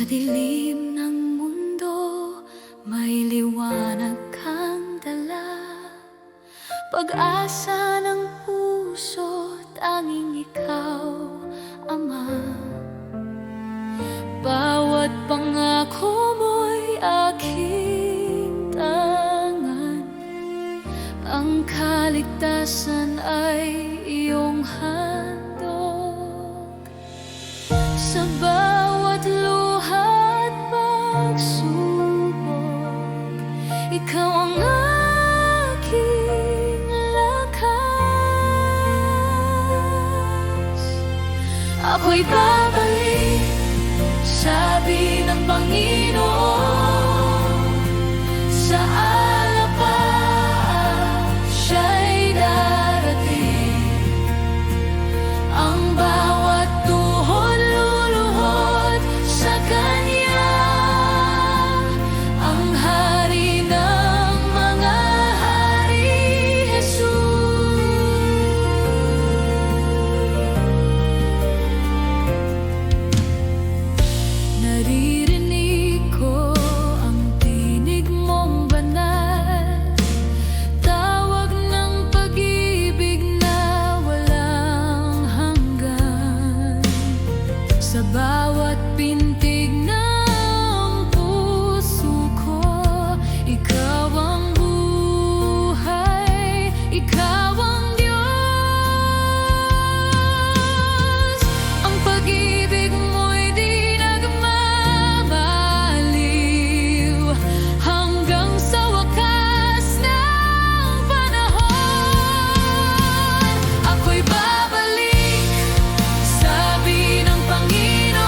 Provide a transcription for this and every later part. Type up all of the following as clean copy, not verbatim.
dilim ng mundo, may liwanag kang dala. Pag-asa ng puso, tanging ikaw, Ama. Bawat pangako mo'y aking tangan, ang kaligtasan ay iyong handog. Sa bawat luha at pagsubok, ikaw ang aking lakas. Ako'y babalik, sabi ng Panginoon, sa alapap siya'y darating. Ang bawat tuhod luluhod sa Kanya, ang Hari ng mga hari, Jesus. Naririnig ko ang tinig mong banal, tawag ng pag-ibig na walang hanggan. Sa bawat pintig ng puso ko, ikaw ang buhay, ikaw ang Diyos. Ang pag-ibig mo'y di nagmamaliw, hanggang sa wakas ng panahon. Ako'y babalik, sabi ng Panginoon,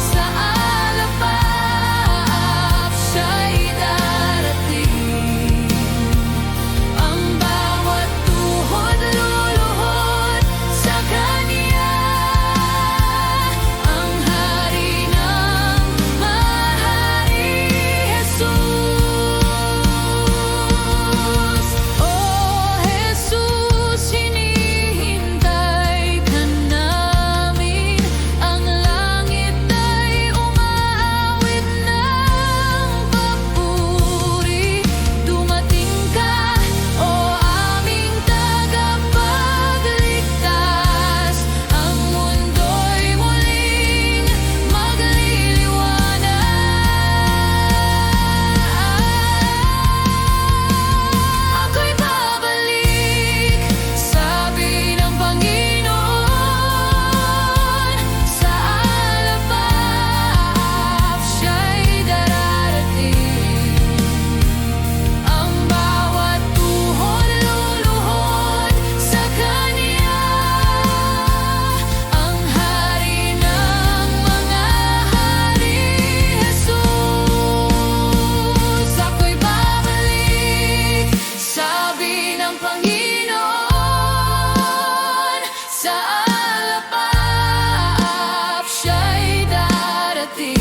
sa alapap siya'y darating. Ang bawat tuhod luluhod sa Kanya, ang Hari ng mahari, Jesus. Oh Jesus, hinihintay ka namin, ang langit ay umaawit ng papuri. Dumating ka, o aming tagapagligtas, ang mundo'y muling magliliwanag. Ako'y babalik, sabi ng Panginoon, sa alapap siya'y dararating. Ang bawat tuhod luluhod sa Kanya, ang Hari ng mga hari, Jesus. Ako'y babalik, sabi ng Panginoon, sa alapap siya'y darating.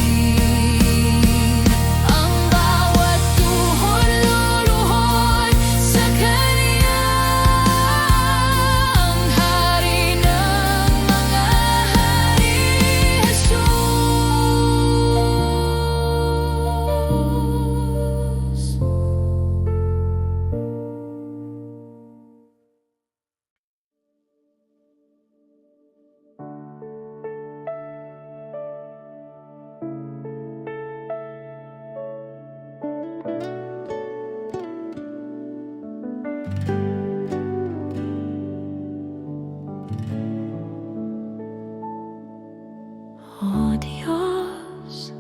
Ang bawat tuhod luluhod sa Kanya, ang Hari ng mga hari, Jesus. O Diyos,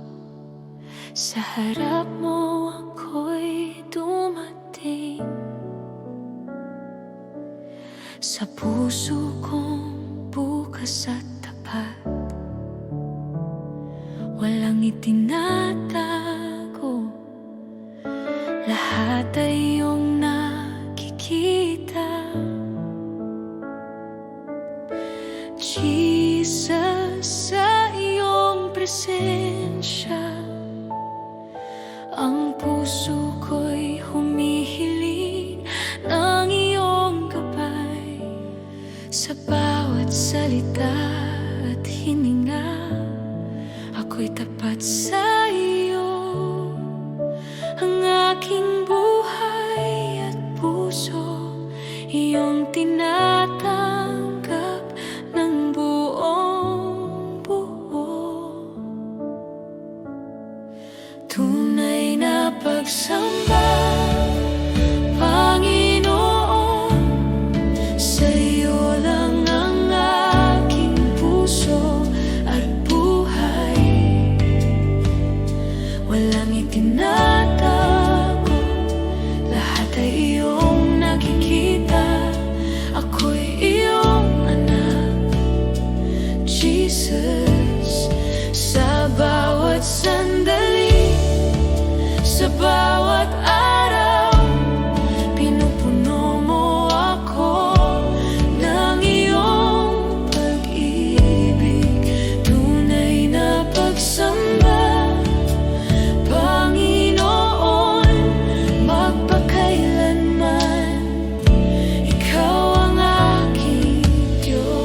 sa harap mo ako'y dumating. Sa puso kong bukas at tapat, walang itinatago, lahat ay iyong nakikita. Jesus, sa iyong presensya, ang puso ko'y humihiling ng iyong gabay. Sa bawat salita at hininga, ako'y tapat sa iyo. Ang aking buhay at puso, iyong tinatanggap ng buong buo. Tunay na pagsamba, Panginoon, sa iyo lang ang aking puso at buhay. Walang itinatago, lahat ay iyong nakikita. Ako'y iyong anak, Jesus. Sa bawat sandali, sa bawat araw, pinupuno mo ako ng iyong pag-ibig. Tunay na pagsamba, Panginoon, magpakailanman, ikaw ang aking Diyos.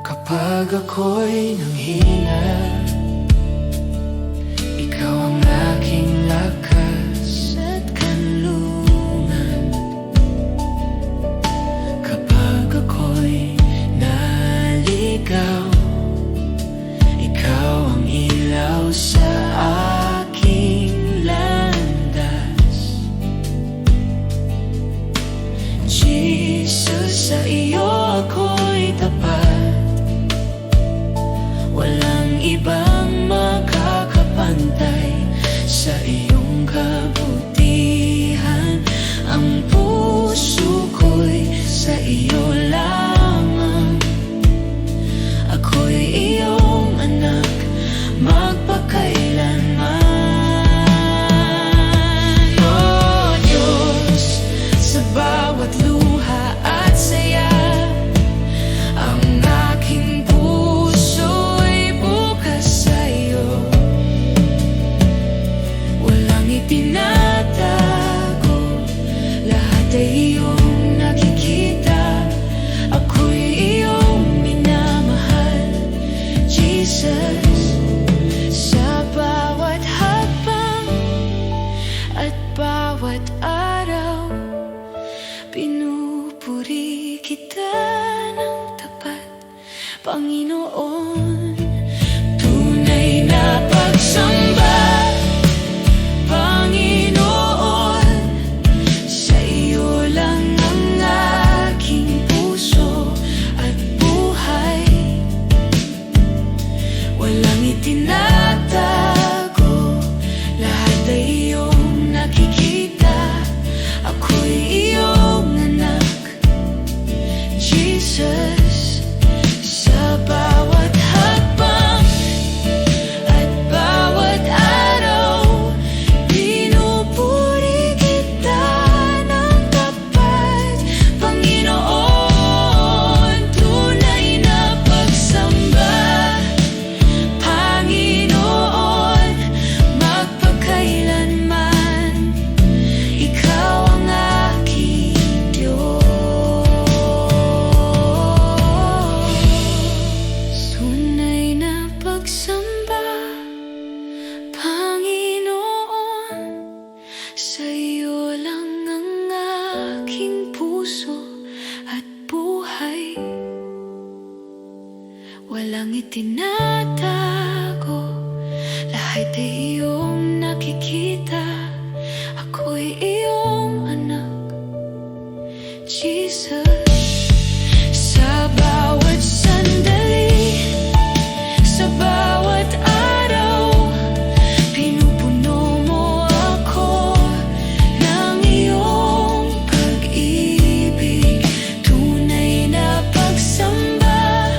Kapag ako'y nanghina, ikaw ang aking lakas at kanlungan. Kapag ako'y naligaw, ikaw ang ilaw sa aking landas. Jesus, sa iyo ako'y tapat. Walang ibang makakapantay sa iyong kabutihan. Ang puso ko'y sa iyo lamang. Ako'y iyong anak, magpakailanman. O Diyos, sa bawat luha at saya, ang aking puso'y bukas sa iyo. Walang itinatago, lahat ay iyong nakikita. Ako'y iyong minamahal, Jesus. Sa bawat hakbang at bawat araw, pinupuri kita ng tapat, Panginoon. Tunay na pagsamba, Panginoon, sa iyo lang ang aking puso at buhay. Walang itinatago, lahat ay iyong nakikita. Ako'y iyong anak, Jesus. Sa bawat hakbang at bawat araw, pinupuri kita ng tapat, Panginoon. Tunay na pagsamba, Panginoon, magpakailanman, ikaw ang aking Diyos. Tunay na pagsamba, Panginoon, sa iyo lang ang aking puso at buhay. Walang itinatago, lahat ay iyong nakikita. Ako'y iyong anak, Jesus. Sa bawat sandali, sa bawat araw, pinupuno mo ako ng iyong pag-ibig. Tunay na pagsamba,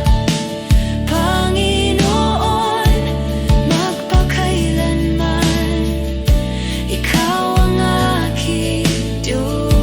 Panginoon, magpakailanman, ikaw ang aking Diyos.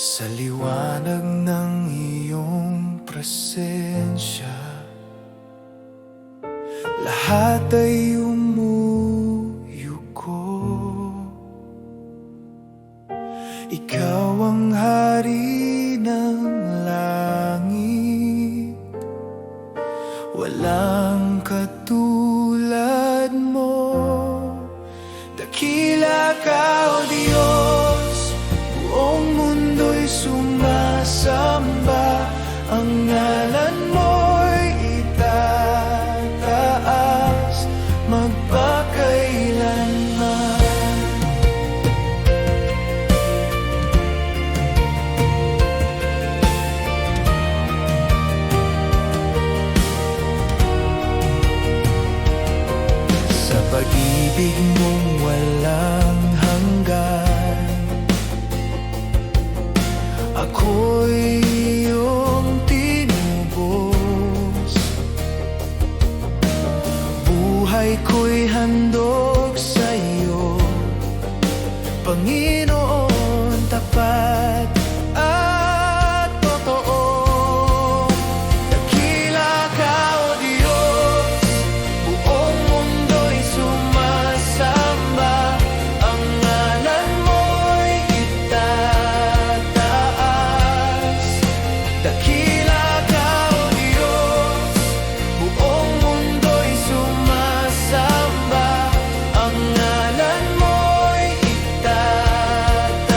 Sa liwanag ng iyong presensya, lahat ay umuyuko. Ikaw ang hari ng langit, walang katulad mo. Dakila ka, O Diyos, buong mundo'y sumasamba. Ang ngalan mo'y itataas magpakailanman. Sa pag-ibig mong walang hanggan, ako'y iyong tinubos. Buhay ko'y handog sa iyo, Panginoon, tapat at totoo. Dakila ka, O Diyos, buong mundo'y sumasamba. Ang ngalan mo'y itataas. Dakila ka, O Diyos, buong mundo'y sumasamba. Ang ngalan mo'y itataas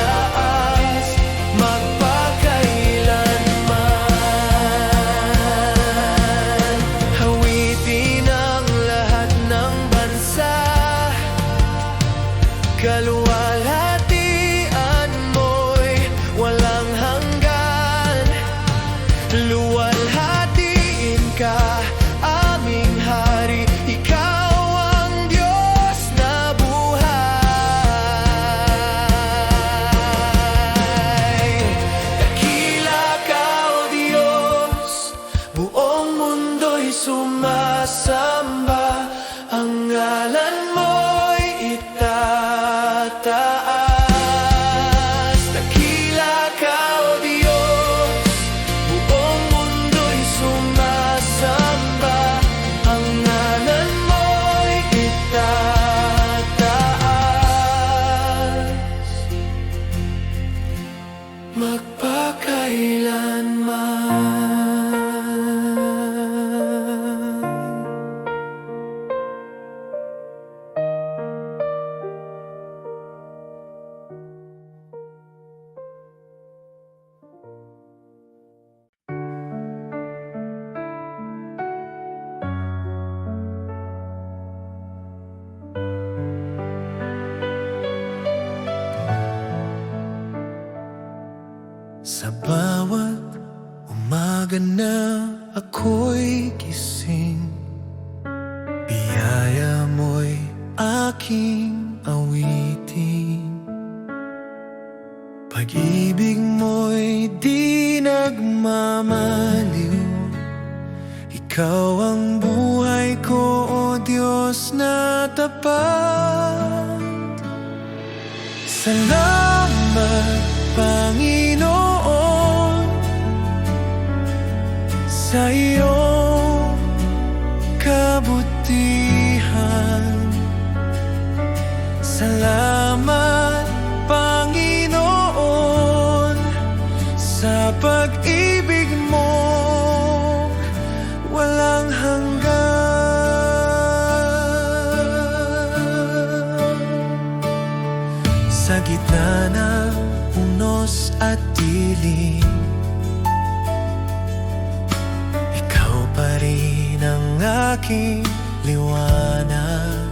magpakailanman. Hawitin ang lahat ng bansa, kaluwalhatian mo'y walang hanggan. Luwalhatiin ka, aming hari, ikaw ang Diyos na buhay. Dakila ka, O Diyos, buong mundo'y sumasamba. Ang ngalan mo'y itataas. Dakila ka, O Diyos, buong mundo'y sumasamba. Ang ngalan mo'y itataas magpakailanman. Sa bawat umaga na ako'y gising, biyaya mo'y aking awitin. Pag-ibig mo'y di nagmamaliw. Ikaw ang buhay ko, O Diyos na tapat. Salamat, Panginoon, sa iyong kabutihan. Salamat, Panginoon, sa pag-ibig mo walang hanggan. Sa gitna ng unos at dilim, ikaw pa rin ang aking liwanag.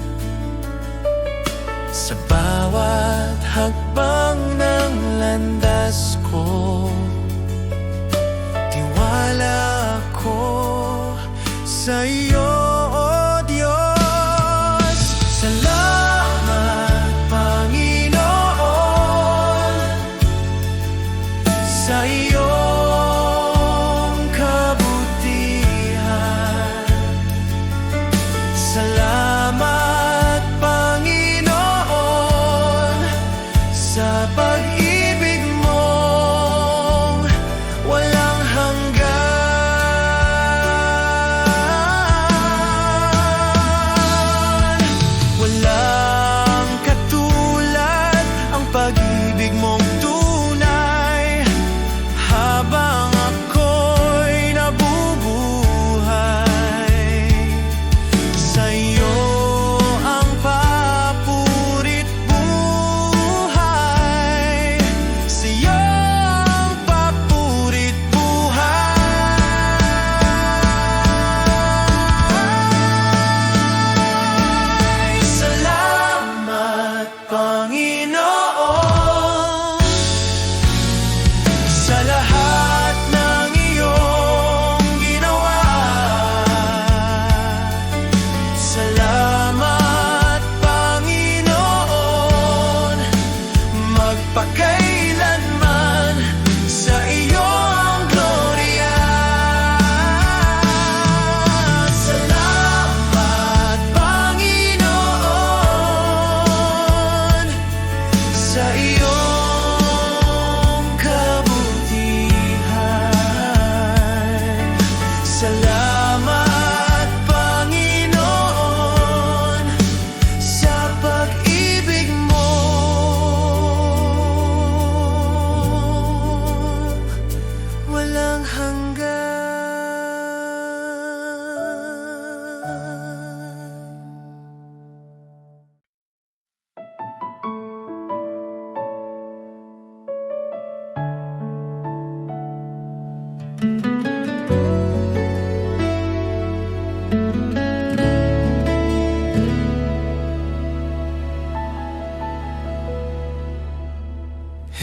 Sa bawat hakbang ng landas ko, tiwala ko sa iyo, O Diyos. Salamat, Panginoon, sa iyong kabutihan. Salamat, Panginoon, sa pag-ibig mo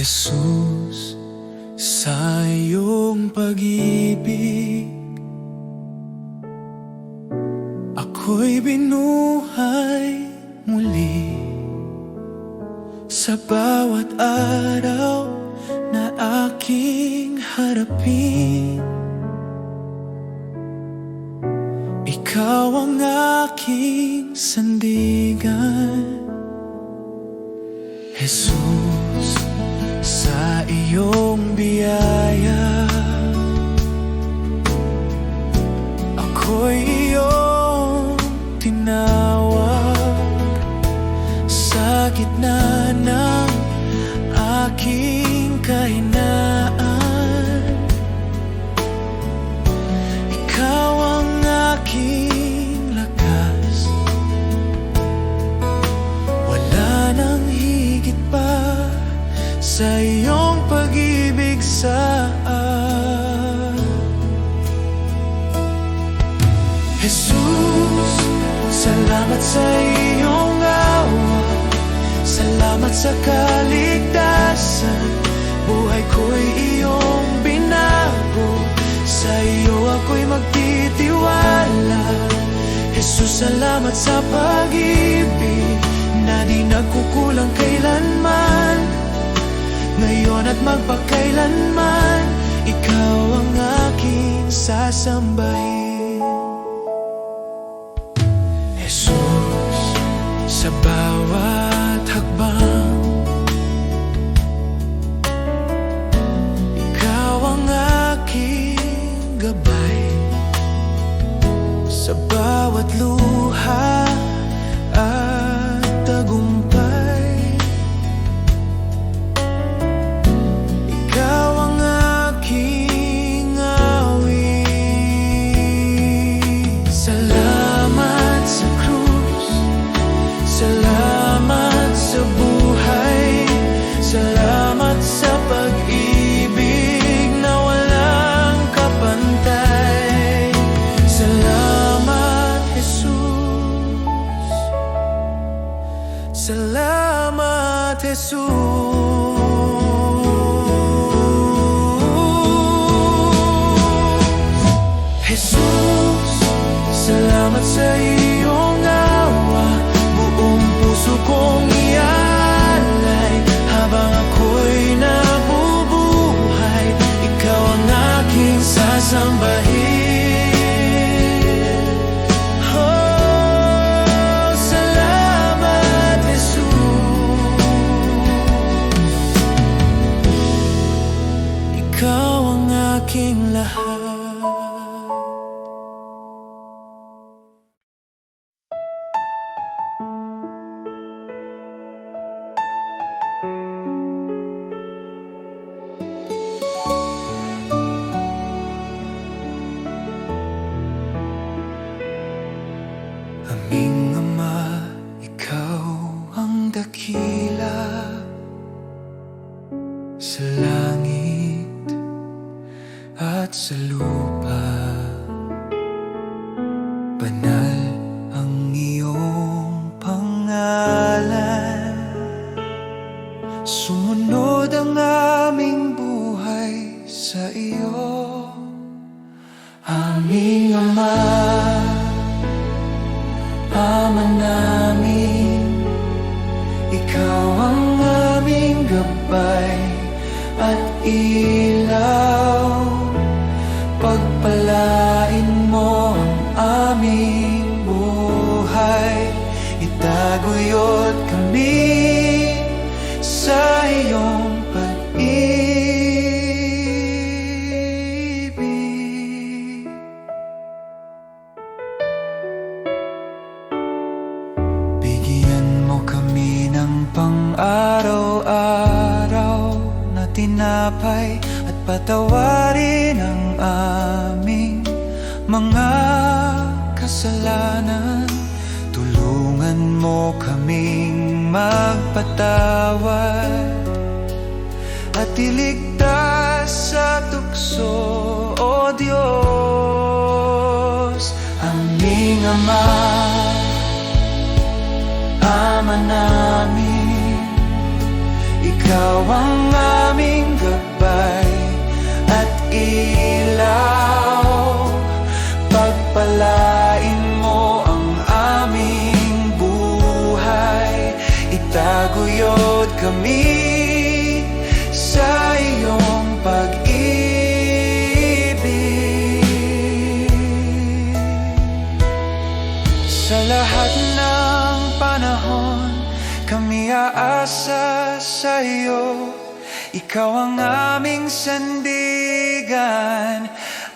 Jesus, sa iyong pag-ibig ako'y binuhay muli. Sa bawat araw na aking harapin, ikaw ang aking sandigan. Jesus, sa iyong biyaya ako'y iyong tinawag. Sa gitna ng aking kahinaan, ikaw ang aking lakas. Wala nang higit pa sa iyong pag-ibig sa akin. Jesus, salamat sa iyong awa, salamat sa kaligtasan. Buhay ko'y iyong binago, sa iyo ako'y magtitiwala. Jesus, salamat sa pag-ibig na di nagkukulang kailanman, ngayon at magpakailanman. Ikaw ang aking sasambahin. Jesus, sa bawat hakbang ikaw ang aking gabay. Sa bawat luha at tagumpay, ikaw ang aking awit. Salamat sa krus, salamat sa buhay, salamat sa pag-ibig na walang kapantay. Salamat, Jesus. Salamat, Jesus. Jesus, salamat sa iyong awa. Buong puso kong ialay habang ako'y nabubuhay. Ikaw ang aking sasambahin. Oh, salamat, Jesus. Ikaw ang aking lahat. Aming Ama, ikaw ang dakila sa langit at sa lupa. Banal ang iyong pangalan, sumunod ang aming buhay sa iyo. Aming Ama, Ama namin, ikaw ang aming gabay at ilaw. Pagpalain mo ang aming buhay, itaguyod kami sa iyong pag-ibig. Bigyan mo kami ng pang-araw-araw na tinapay at patawarin ang aming mga kasalanan. Tulungan mo kaming magpatawad at iligtas sa tukso, O Diyos. Aming Ama, Ama namin, ikaw ang itaguyod kami sa iyong pag-ibig. Sa lahat ng panahon, kami aasa sa iyo. Ikaw ang aming sandigan,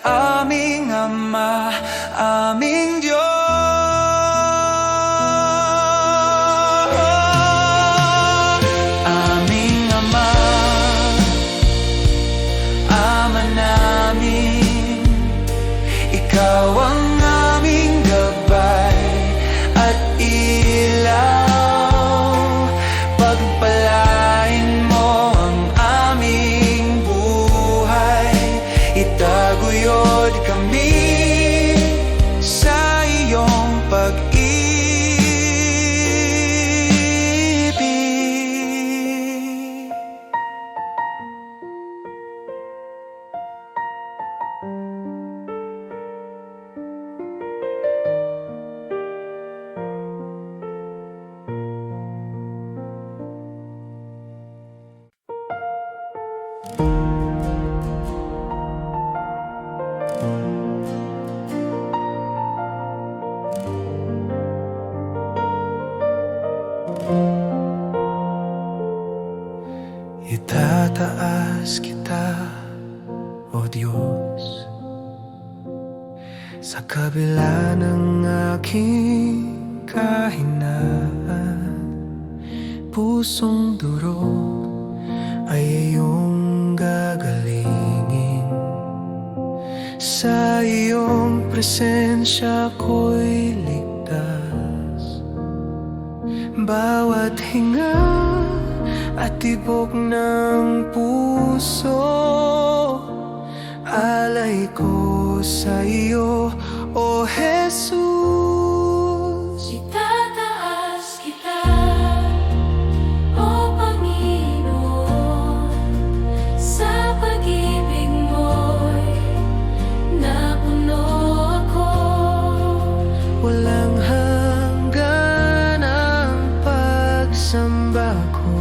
aming Ama, aming Diyos. Aming Ama, Ama namin, ikaw ang aming gabay at ilaw. Pagpalain mo ang aming buhay, itaguyod kami sa iyong pag-ibig. Itataas kita, O Diyos, sa kabila ng aking kahinaan. Pusong durog ay iyong gagalingin. Sa iyong presensya ko'y ligtas. Bawat hinga at tibok ng puso, alay ko sa iyo, O Jesus. Itataas kita, O Panginoon, sa pag-ibig mo'y napuno ako. Walang hanggan ang pagsamba ko.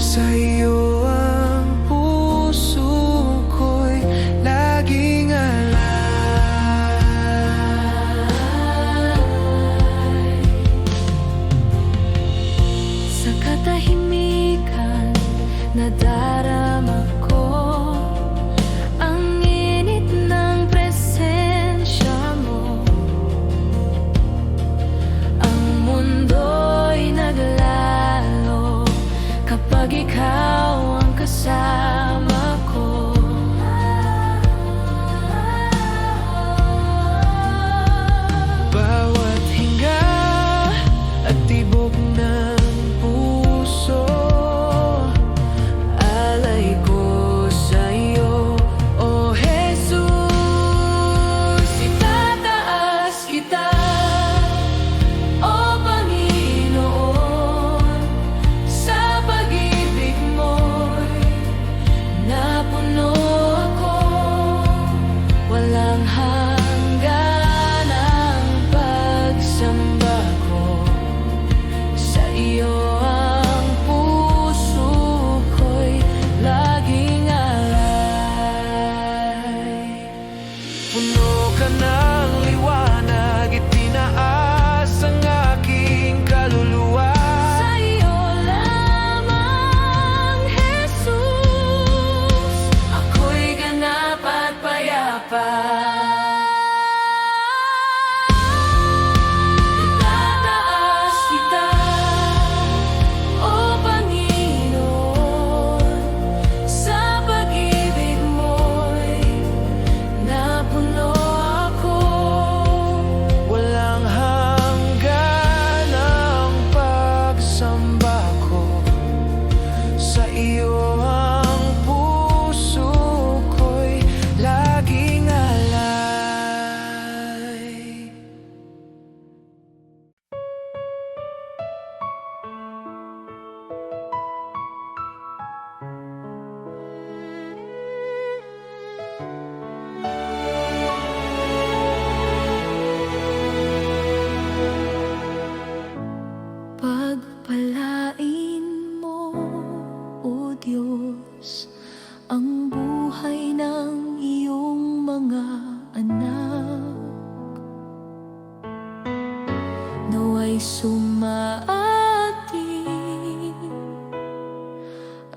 Sa iyo ang puso ko'y laging alay. Sa katahimikan nadarama ko ang init ng presensya mo. Ang mundo'y naglalo kapag ikaw ang kasama ko. Bawat hinga at tibok ng puso,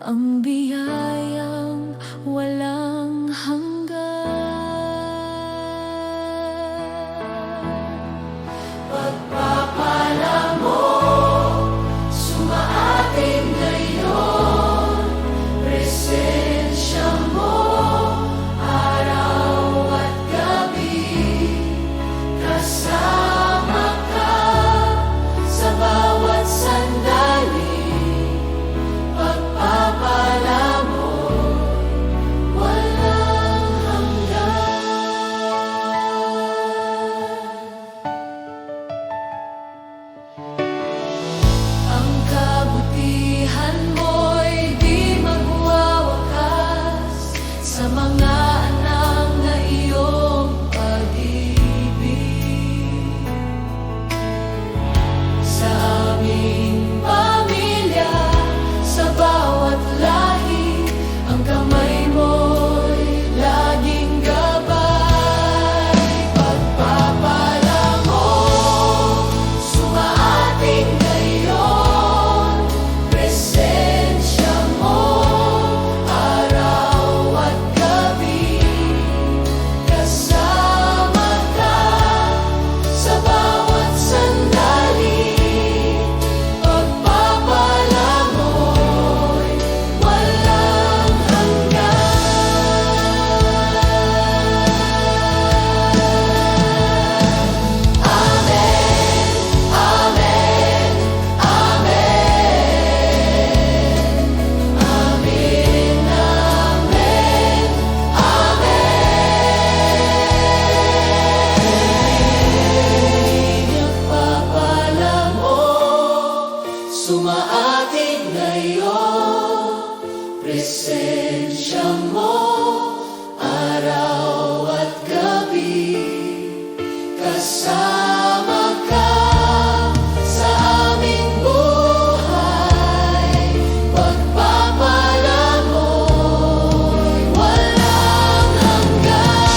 ang biyayang walang hanggan. Pagpapala mo, sumaating ngayon, presensya mo, araw at gabi, kasama ka sa bawat sandali. Pagpapala mo, walang hanggan. Ang kabutihan mo'y di magwawakas sa mga anak na iyong pag-ibig. Sa aming pamilya, sa bawat lahi, ang kamay mo'y laging gabay. Pagpapala mo, sumaating ngayon, presensya mo, araw at gabi, kasama ka sa bawat sandali. Pagpapala mo'y walang hanggan. Amen, amen, amen. Amen, amen, amen. Pagpapala mo, sumaating ngayon, presensya mo, araw at gabi, kasama ka sa aming buhay. Pagpapala mo'y walang hanggan.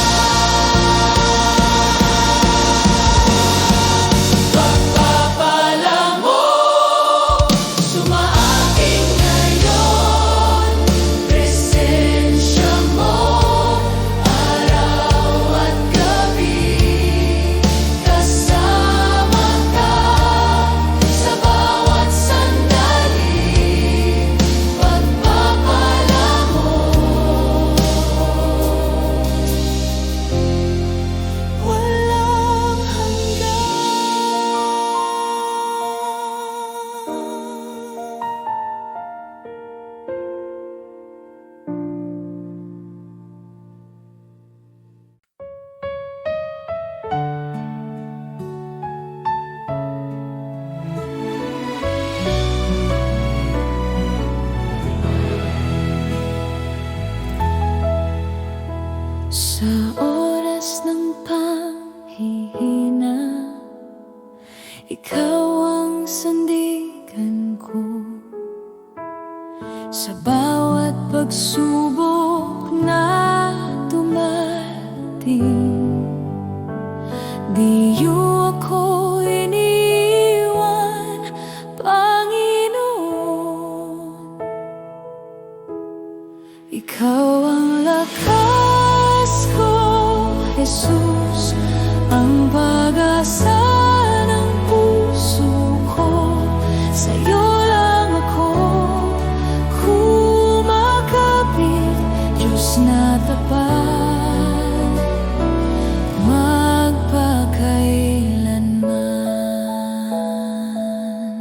Pagpapala mo, sumaating ngayon, presensya mo, araw at gabi, kasama ka sa bawat sandali. Pagpapala mo, walang sa oras ng panghihina, ikaw ang sandigan ko. Sa bawat pagsubok na dumating, di niyo ako iniwan, Panginoon. Ikaw ang lakas ko, Jesus, ang pag-asa ng puso ko. Sa'yo lang ako kumakapit, Diyos na tapat, magpakailanman.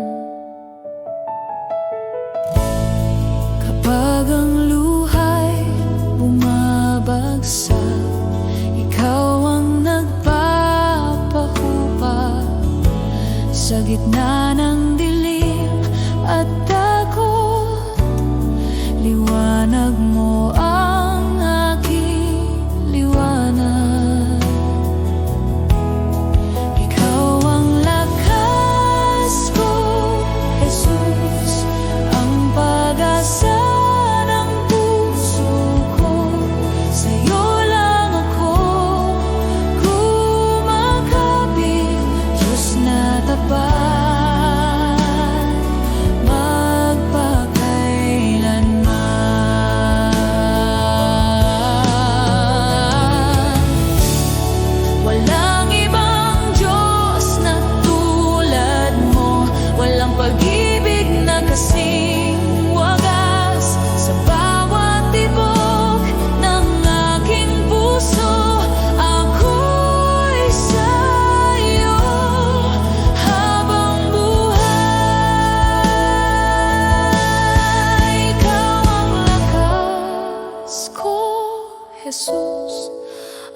Kapag ang luhay bumabagsak, ikaw ang nagpapahubag sa gitna ng dilim at takot. Liwanag mo ang aking liwanag. Ikaw ang lakas ko, Jesus, ang pag-asa ng puso ko. Sa'yo lang ako kumakapit, Diyos na tapat,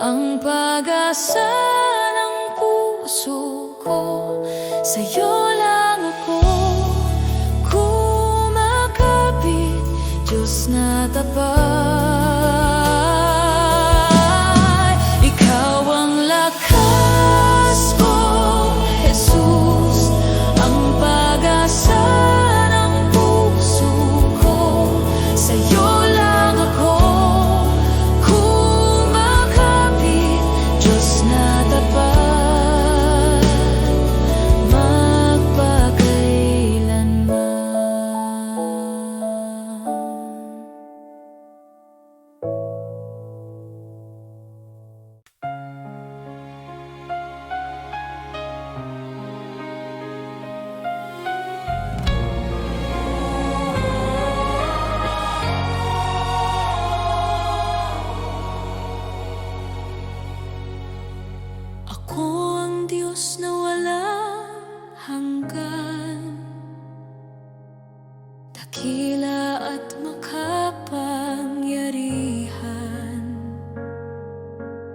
ang pag-asa ng puso ko. Sa'yo lang ako kumakapit, Diyos na tapat. Ikaw ang lakas ko, Jesus, ang pag-asa ng puso ko. Sa'yo lang ako kumakapit, Diyos na tapat, magpakailanman. Ako ang Diyos na walang hanggan, dakila at makapangyarihan.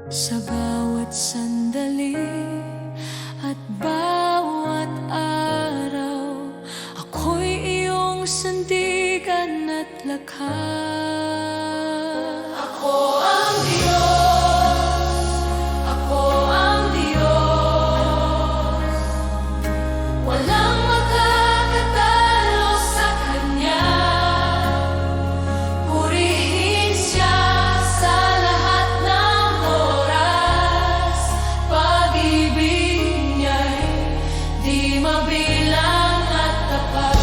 Sa bawat sandali at bawat araw, ako'y iyong sandigan at lakas. Ako ang Diyos, ako ang Diyos, walang makakatalo sa Kanya. Purihin Siya sa lahat ng oras, pag-ibig Niya'y di mabilang at tapat.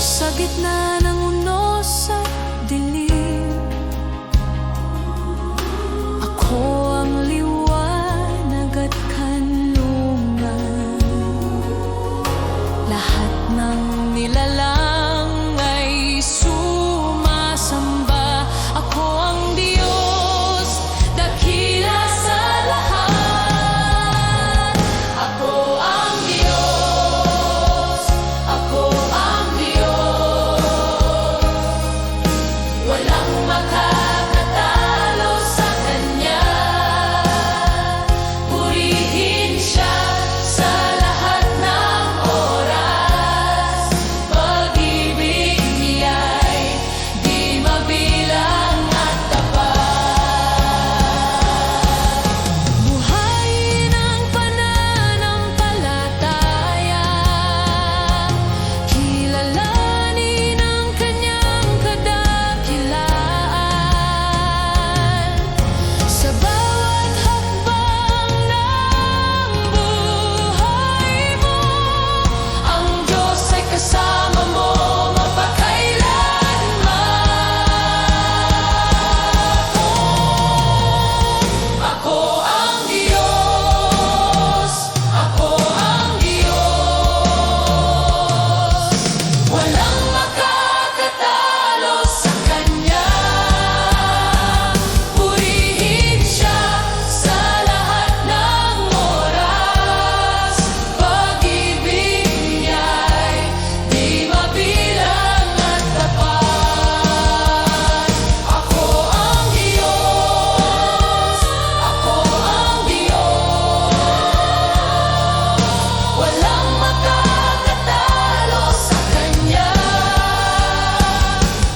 Sa gitna ng unos at dilim, ako ang liwanag at kanlungan. Lahat ng nilalang ay sumasamba. Ako ang Diyos, dakila sa lahat. Ako ang Diyos, ako ang Diyos, walang makakatalo sa Kanya. Purihin Siya sa lahat ng oras, pag-ibig Niya'y di mabilang at tapat. Buhayin ang pananampalataya, kilalanin ang Kanyang kadakilaan. Sa bawat hakbang ng buhay mo, ang Diyos ay kasama mo mapakailanman. Ako ang Diyos, ako ang Diyos, walang makakatalo sa Kanya. Purihin Siya sa lahat ng oras, pag-ibig Niya'y di mabilang at tapat. Ako ang Diyos, ako ang Diyos, walang makakatalo sa Kanya.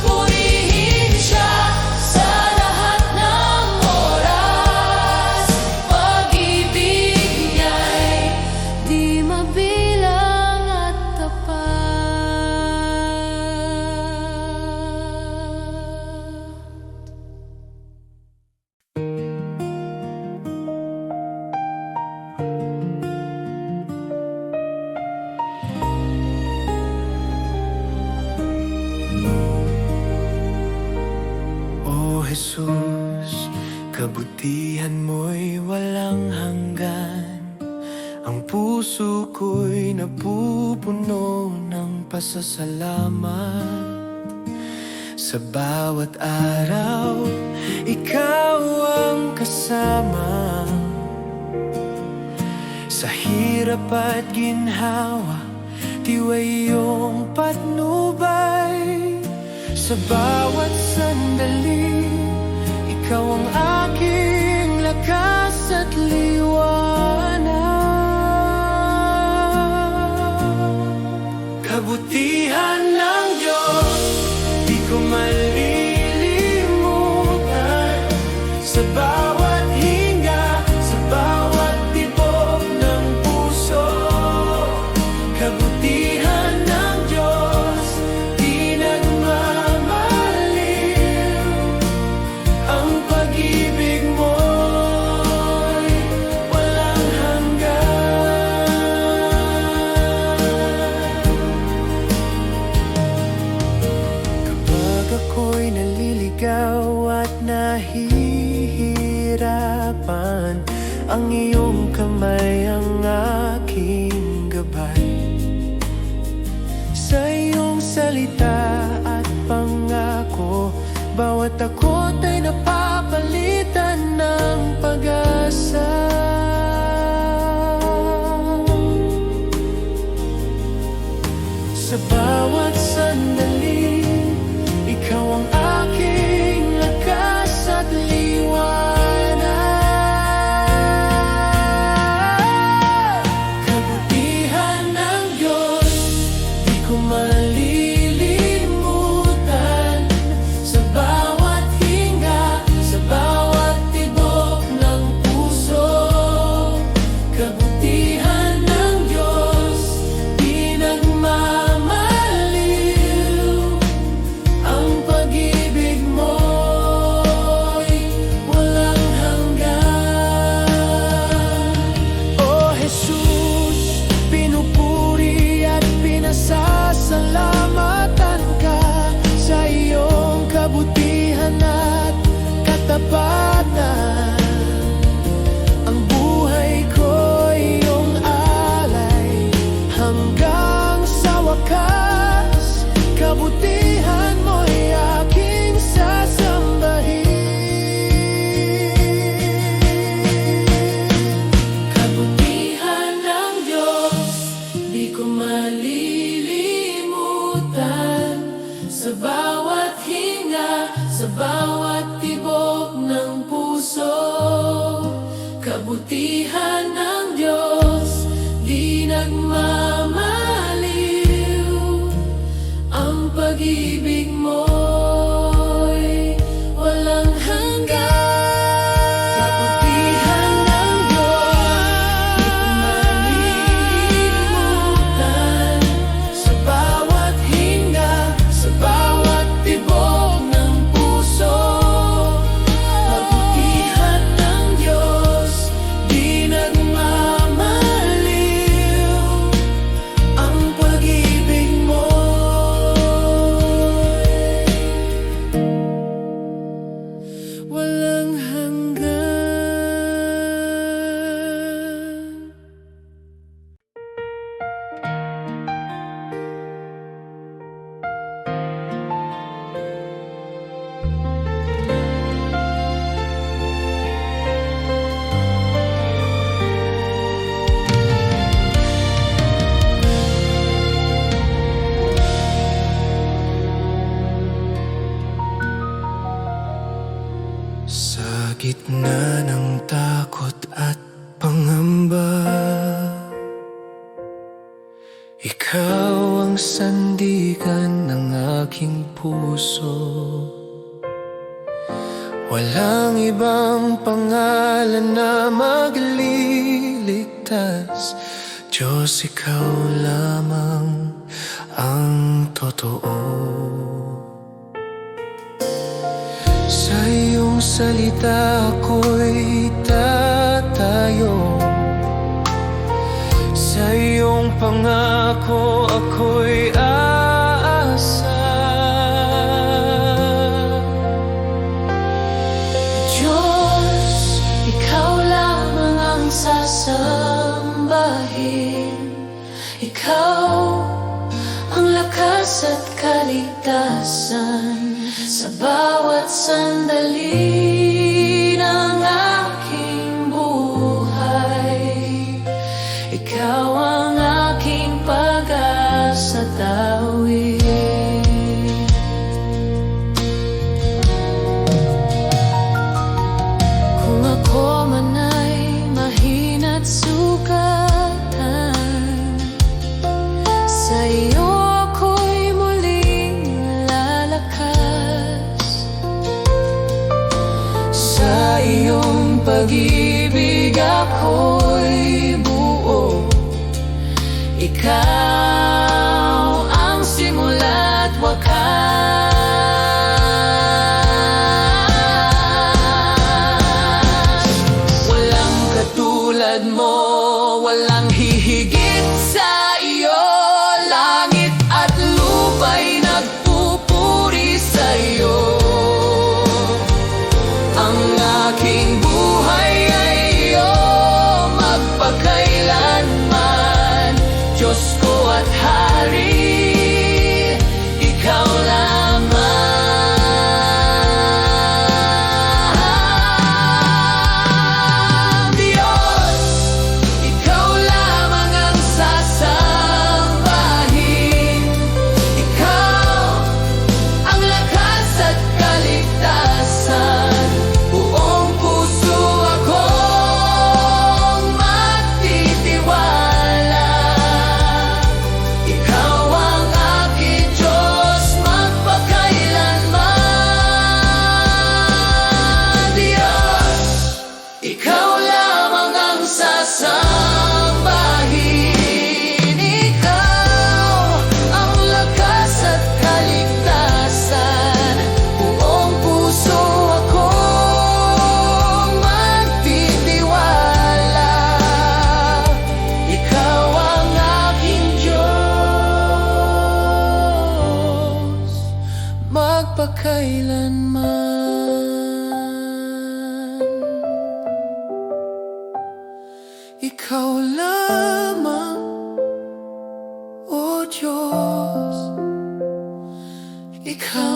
Purihin Siya sa lahat ng oras, pag-ibig Niya'y di mabilang at O Jesus, kabutihan mo'y walang hanggan. Ang puso ko'y napupuno ng pasasalamat. Sa bawat araw, ikaw ang kasama. Sa hirap at ginhawa, tiway iyong patnubay. Sa bawat sandali, ikaw ang aking lakas at liwanag. Kabutihan ng Diyos, di ko malilimutan. Sa bawat hinga, sa bawat tibok ng puso. Kabutihan ng Diyos, di nagmamaliw. Ang pag-ibig mo'y walang hanggan. Kapag ako'y naliligaw at nahihirapan, ang iyong kamay ang aking gabay. Sa iyong salita at pangako, bawat takot ay napapalitan ng pag-asa. Sa bawat sandali, ikaw ang aking lakas at liwanag. Kabutihan ng Diyos, di ko malilimutan. Sa bawat hinga, sa bawat tibok ng puso. Kabutihan ng Diyos, di nagmamaliw. Ang pag-ibig mo'y walang hanggan. O Jesus, pinupuri at pinasasalamatan ka sa iyong kabutihan at katapatan. Ang buhay ko'y iyong alay hanggang sa wakas. Kabutihan mo'y aking sasambahin. Kabutihan ng Diyos, di ko malilimutan. Sa bawat hinga, sa bawat tibok ng puso. Kabutihan ng Diyos, di nagmamaliw. Ang pag-ibig mo'y walang hanggan. Kabutihan ng Diyos, di ko malilimutan. Sa bawat hinga, sa bawat tibok ng puso. Kabutihan ng Diyos, di nagmamaliw. Ang pag-ibig mo'y walang hanggan. Sa gitna ng takot at pangamba, ikaw ang sandigan ng aking puso. Walang ibang pangalan na magliligtas. Diyos, ikaw lamang ang totoo. Sa iyong salita ako'y tatayo. Sa iyong pangako ako'y aasa. Diyos, ikaw lamang ang sasambahin. Ikaw ang lakas at kaligtasan sa bawat sandali ng aking buhay. Ikaw ang aking pag-asa tawid. pag-ibig ako'y buo. Ikaw ang simula't wakas. Walang katulad mo, walang hihigit sa iyo. Langit at lupa'y nagpupuri sa iyo. Ang aking buhay ay iyo magpakailanman. Diyos ko at Hari, ikaw lamang. Diyos, ikaw lamang ang sasambahin. Ikaw ang lakas at kaligtasan. Buong puso akong magtitiwala. Ikaw ang aking Diyos magpakailanman. Diyos, ikaw lamang ang sasambahin. Ikaw ang lakas at kaligtasan. Buong puso akong magtitiwala. Ikaw ang aking Diyos magpakailanman. Ikaw lamang, O Diyos, ikaw